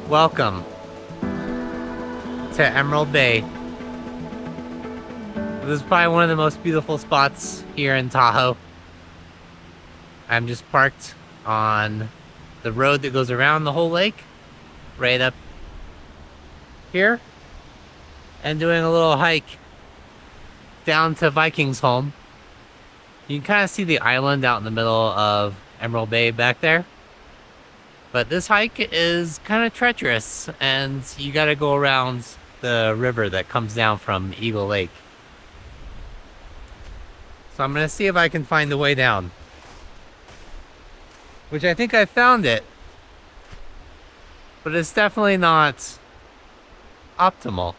Welcome to Emerald Bay. This is probably one of the most beautiful spots here in Tahoe. I'm just parked on the road that goes around the whole lake, right up here, and doing a little hike down to Viking's home. You can kind of see the island out in the middle of Emerald Bay back there. But this hike is kind of treacherous, and you gotta go around the river that comes down from Eagle Lake. So I'm gonna see if I can find the way down. Which I think I found it. But it's definitely not optimal.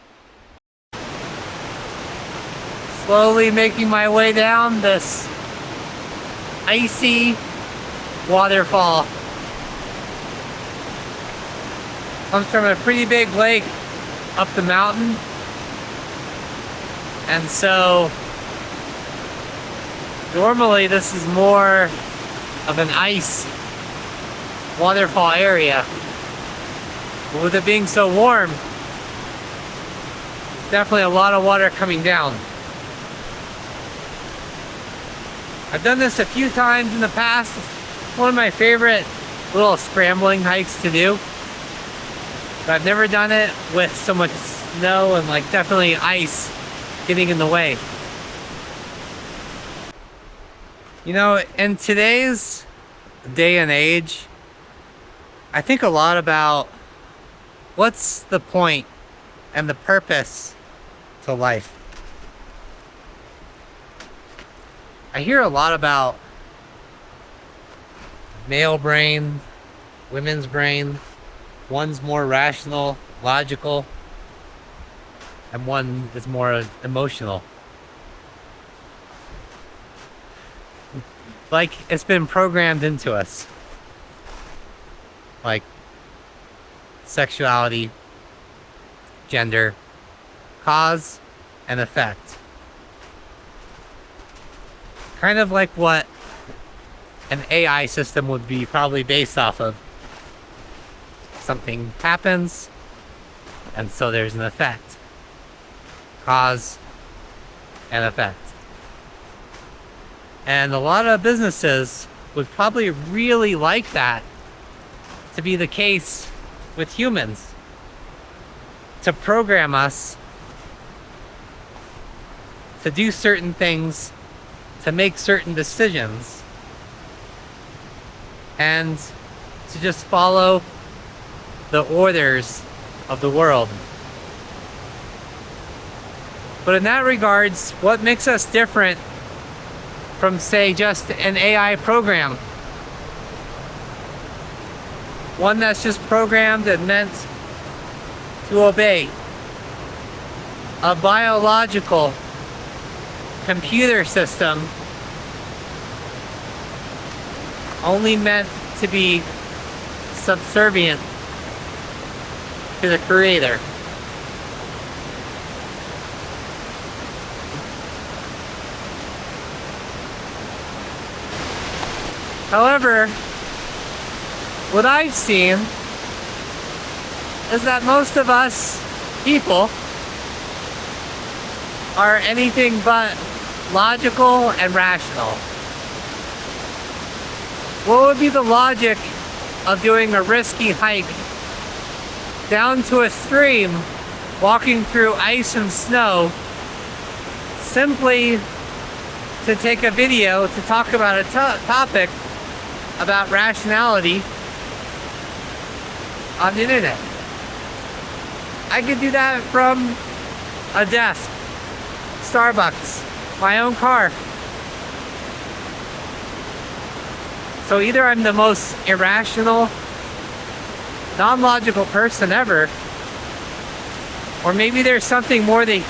Slowly making my way down this icy waterfall. Comes from a pretty big lake up the mountain. And so normally this is more of an ice waterfall area. But with it being so warm, there's definitely a lot of water coming down. I've done this a few times in the past. It's one of my favorite little scrambling hikes to do. But I've never done it with so much snow and definitely ice getting in the way. You know, in today's day and age, I think a lot about what's the point and the purpose to life. I hear a lot about male brain, women's brain. One's more rational, logical, and one is more emotional. Like it's been programmed into us. Like sexuality, gender, cause and effect. Kind of like what an AI system would be probably based off of. Something happens, and so there's an effect. Cause and effect. And a lot of businesses would probably really like that to be the case with humans. To program us to do certain things, to make certain decisions, and to just follow the orders of the world. But in that regards, what makes us different from, say, just an AI program? One that's just programmed and meant to obey. A biological computer system only meant to be subservient to the creator. However, what I've seen is that most of us people are anything but logical and rational. What would be the logic of doing a risky hike down to a stream, walking through ice and snow, simply to take a video to talk about a topic about rationality on the internet? I could do that from a desk, Starbucks, my own car. So either I'm the most irrational, non-logical person ever, or maybe there's something more than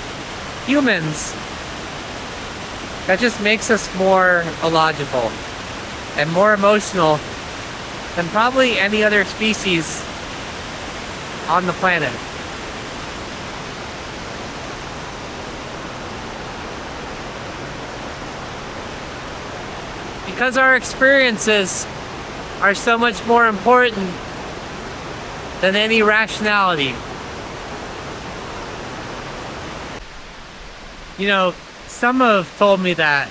humans that just makes us more illogical and more emotional than probably any other species on the planet. Because our experiences are so much more important than any rationality. You know, some have told me that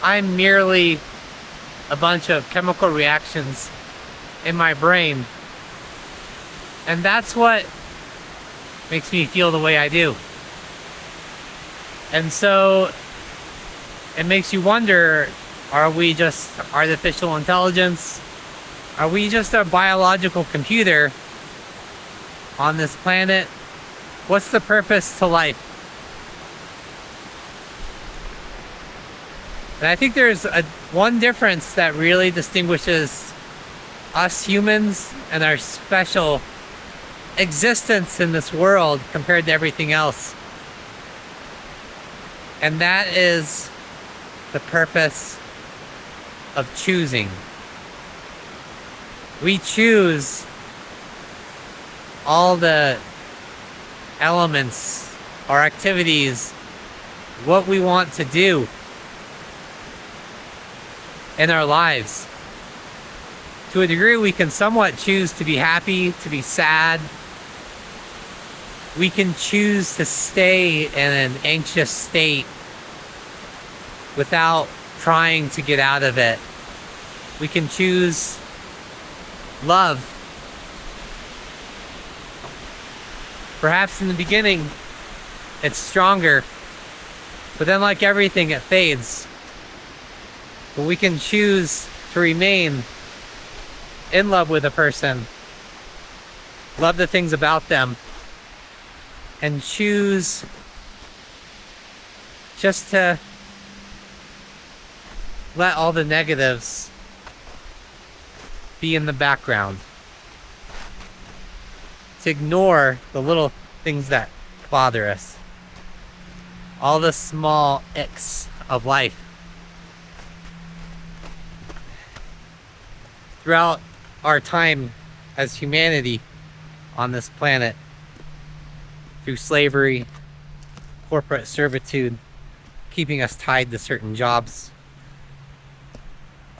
I'm merely a bunch of chemical reactions in my brain. And that's what makes me feel the way I do. And so it makes you wonder, are we just artificial intelligence? Are we just a biological computer on this planet? What's the purpose to life? And I think there's one difference that really distinguishes us humans and our special existence in this world compared to everything else. And that is the purpose of choosing. We choose all the elements, our activities, what we want to do in our lives. To a degree, we can somewhat choose to be happy, to be sad. We can choose to stay in an anxious state without trying to get out of it. We can choose love. Perhaps in the beginning, it's stronger, but then like everything, it fades. But we can choose to remain in love with a person, love the things about them, and choose just to let all the negatives be in the background. To ignore the little things that bother us. All the small icks of life. Throughout our time as humanity on this planet, through slavery, corporate servitude, keeping us tied to certain jobs,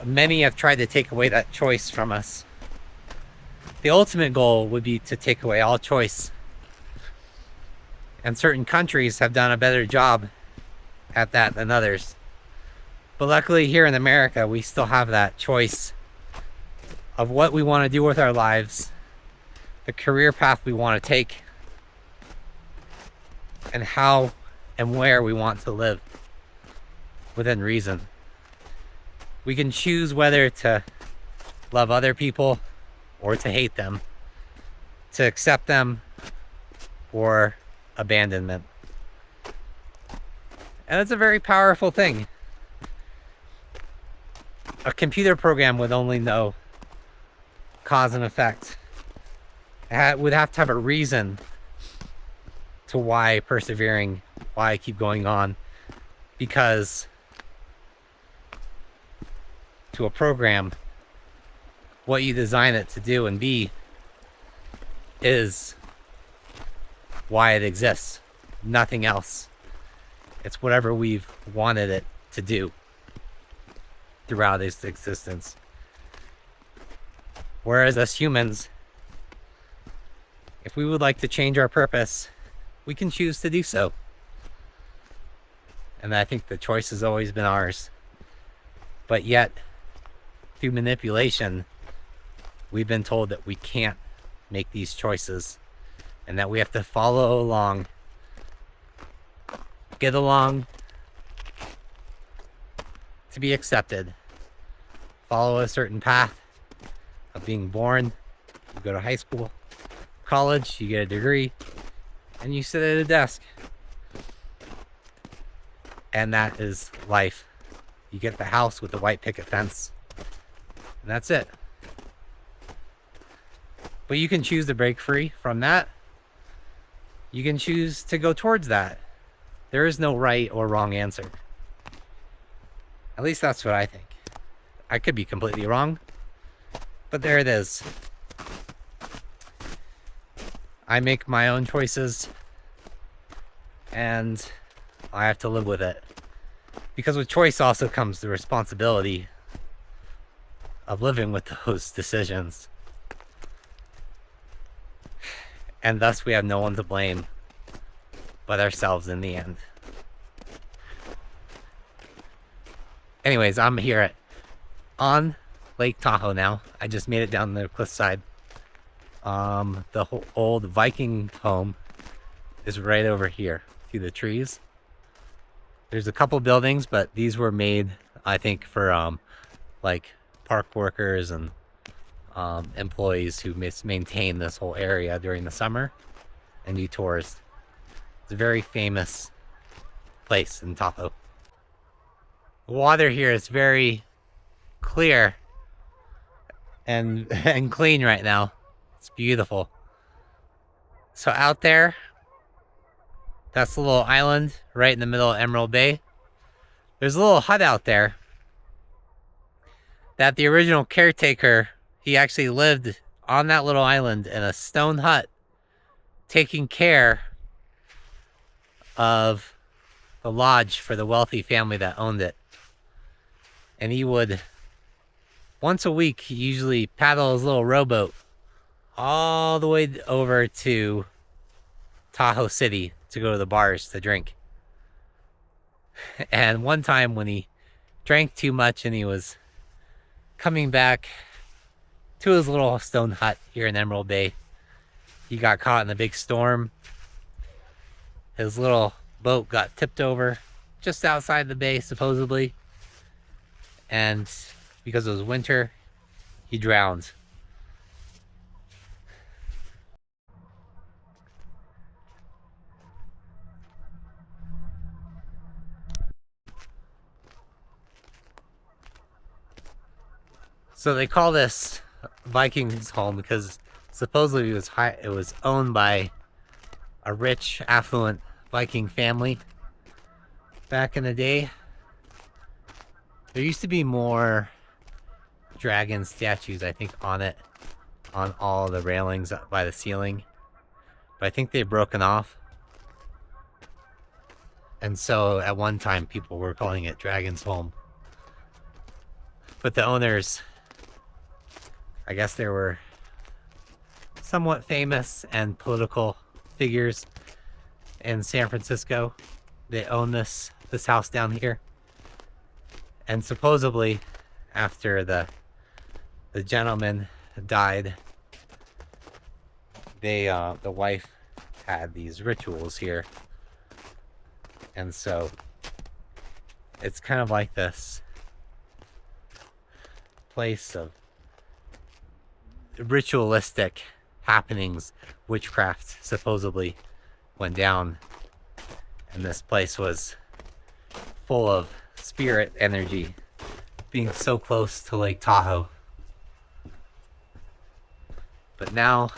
many have tried to take away that choice from us. The ultimate goal would be to take away all choice. And certain countries have done a better job at that than others. But luckily here in America, we still have that choice of what we want to do with our lives, the career path we want to take, and how and where we want to live within reason. We can choose whether to love other people or to hate them, to accept them or abandonment. And it's a very powerful thing. A computer program would only know cause and effect. It would have to have a reason to why persevering, why I keep going on, because to a program, what you design it to do and be is why it exists. Nothing else. It's whatever we've wanted it to do throughout its existence. Whereas us humans, if we would like to change our purpose, we can choose to do so. And I think the choice has always been ours. But yet, through manipulation, we've been told that we can't make these choices and that we have to follow along, get along to be accepted, follow a certain path of being born. You go to high school, college, you get a degree, and you sit at a desk. And that is life. You get the house with the white picket fence, and that's it. But you can choose to break free from that. You can choose to go towards that. There is no right or wrong answer. At least that's what I think. I could be completely wrong, but there it is. I make my own choices, and I have to live with it. Because with choice also comes the responsibility of living with those decisions. And thus we have no one to blame but ourselves in the end. Anyways, I'm here on Lake Tahoe now. I just made it down the cliffside. The whole old Viking home is right over here. See the trees? There's a couple buildings, but these were made, I think, for like park workers and employees who maintain this whole area during the summer and do tours. It's a very famous place in Tahoe. The water here is very clear and clean right now. It's beautiful. So out there, that's the little island right in the middle of Emerald Bay. There's a little hut out there that the original caretaker, he actually lived on that little island in a stone hut, taking care of the lodge for the wealthy family that owned it. And he would, once a week, he usually paddle his little rowboat all the way over to Tahoe City to go to the bars to drink. And one time when he drank too much and he was coming back to his little stone hut here in Emerald Bay, he got caught in a big storm. His little boat got tipped over just outside the bay, supposedly. And because it was winter, he drowned. So they call this Viking's home because supposedly it was owned by a rich, affluent Viking family back in the day. There used to be more dragon statues, I think, on it, on all the railings up by the ceiling. But I think they've broken off. And so at one time people were calling it Dragon's Home. But the owners, I guess they were somewhat famous and political figures in San Francisco. They own this house down here. And supposedly after the gentleman died, the wife had these rituals here. And so it's kind of like this place of ritualistic happenings. Witchcraft supposedly went down, and this place was full of spirit energy, being so close to Lake Tahoe. But now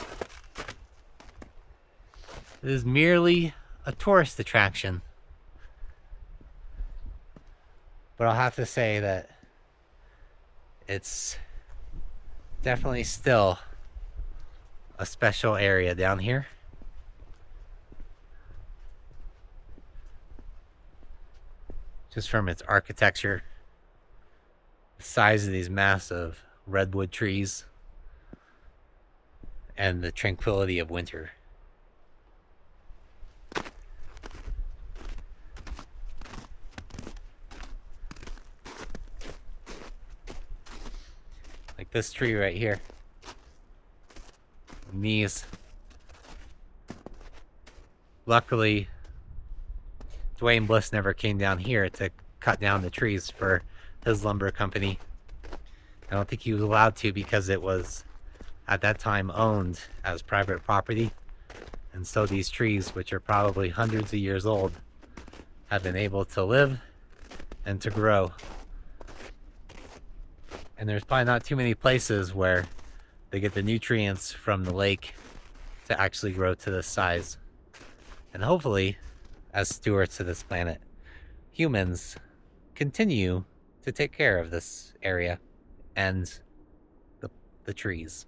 it is merely a tourist attraction. But I'll have to say that it's definitely still a special area down here. Just from its architecture, the size of these massive redwood trees, and the tranquility of winter. Like this tree right here. And these. Luckily, Dwayne Bliss never came down here to cut down the trees for his lumber company. I don't think he was allowed to because it was at that time owned as private property. And so these trees, which are probably hundreds of years old, have been able to live and to grow. And there's probably not too many places where they get the nutrients from the lake to actually grow to this size. And hopefully, as stewards of this planet, humans continue to take care of this area and the trees.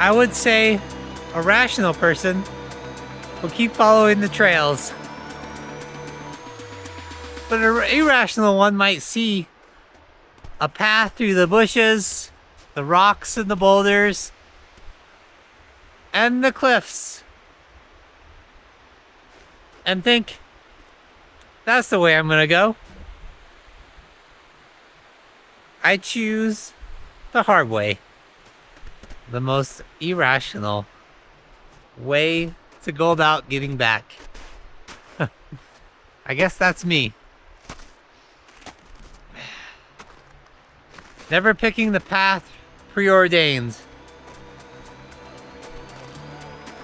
I would say a rational person will keep following the trails. But an irrational one might see a path through the bushes, the rocks and the boulders, and the cliffs, and think, that's the way I'm gonna go. I choose the hard way. The most irrational way to go about getting back. I guess that's me. Never picking the path preordained.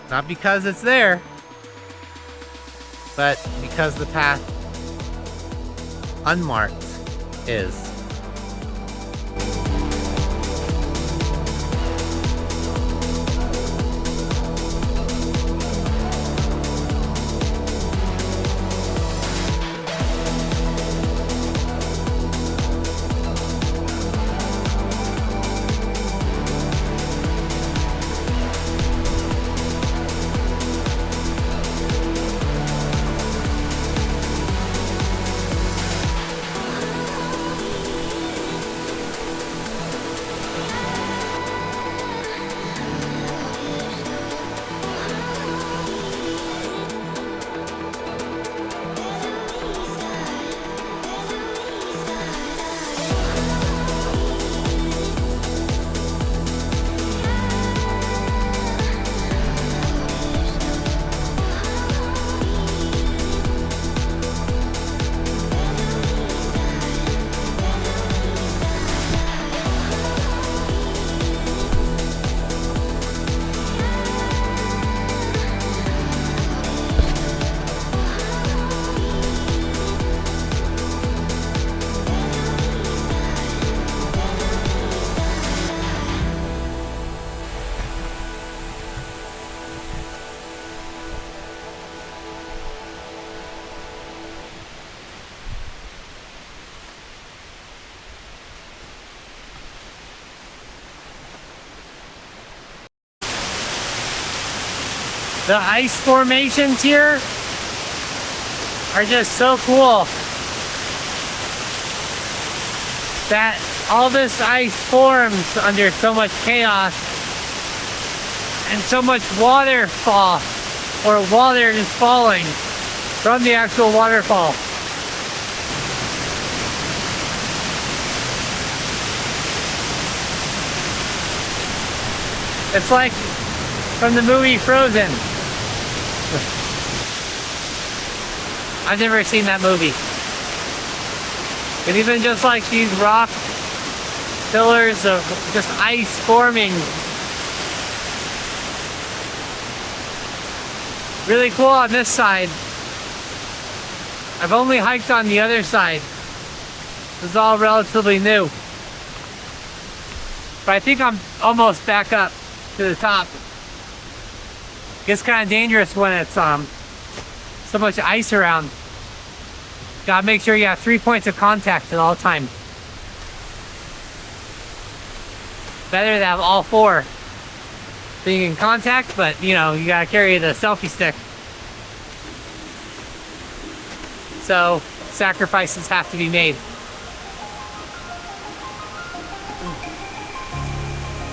Not because it's there, but because the path unmarked is. The ice formations here are just so cool. That all this ice forms under so much chaos and so much waterfall, or water is falling from the actual waterfall. It's like from the movie Frozen. I've never seen that movie. And even just like these rock pillars of just ice forming. Really cool on this side. I've only hiked on the other side. This is all relatively new. But I think I'm almost back up to the top. Gets kind of dangerous when it's so much ice around. Gotta make sure you have 3 points of contact at all times. Better to have all 4 being in contact, but you know, you gotta carry the selfie stick. So sacrifices have to be made.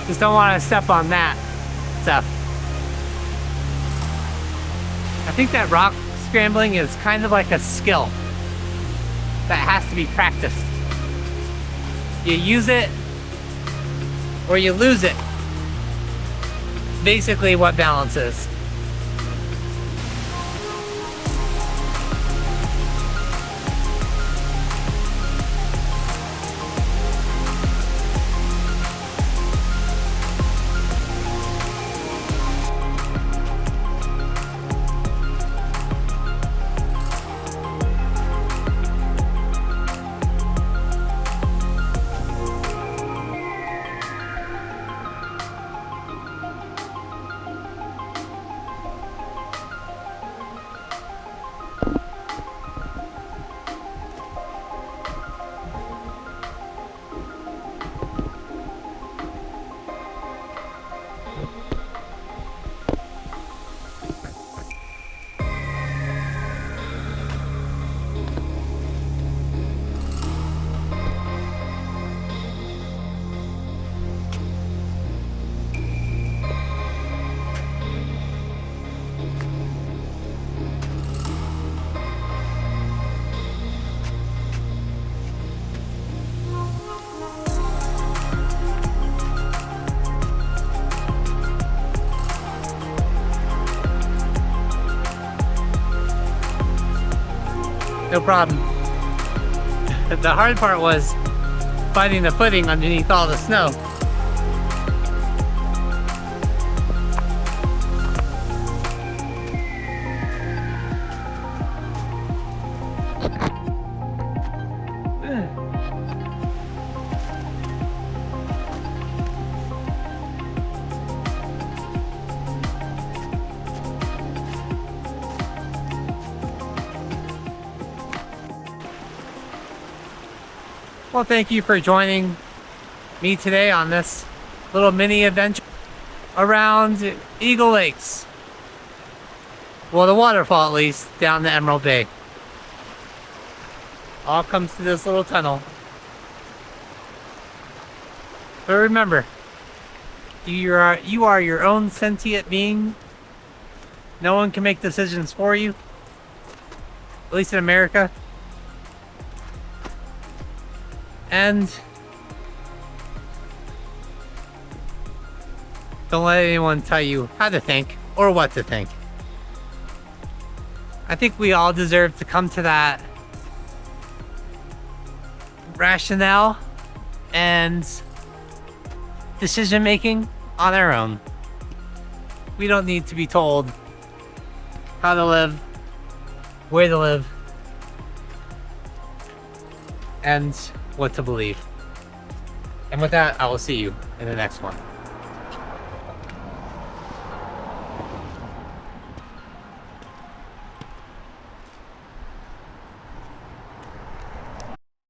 Just don't want to step on that stuff. I think that rock scrambling is kind of like a skill that has to be practiced. You use it or you lose it. Basically what balance is. No problem. The hard part was finding the footing underneath all the snow. Well, thank you for joining me today on this little mini adventure around Eagle Lakes. Well, the waterfall at least, down the Emerald Bay. All comes to this little tunnel. But remember, you are your own sentient being. No one can make decisions for you. At least in America. And don't let anyone tell you how to think or what to think. I think we all deserve to come to that rationale and decision making on our own. We don't need to be told how to live, where to live, and what to believe. And with that, I will see you in the next one.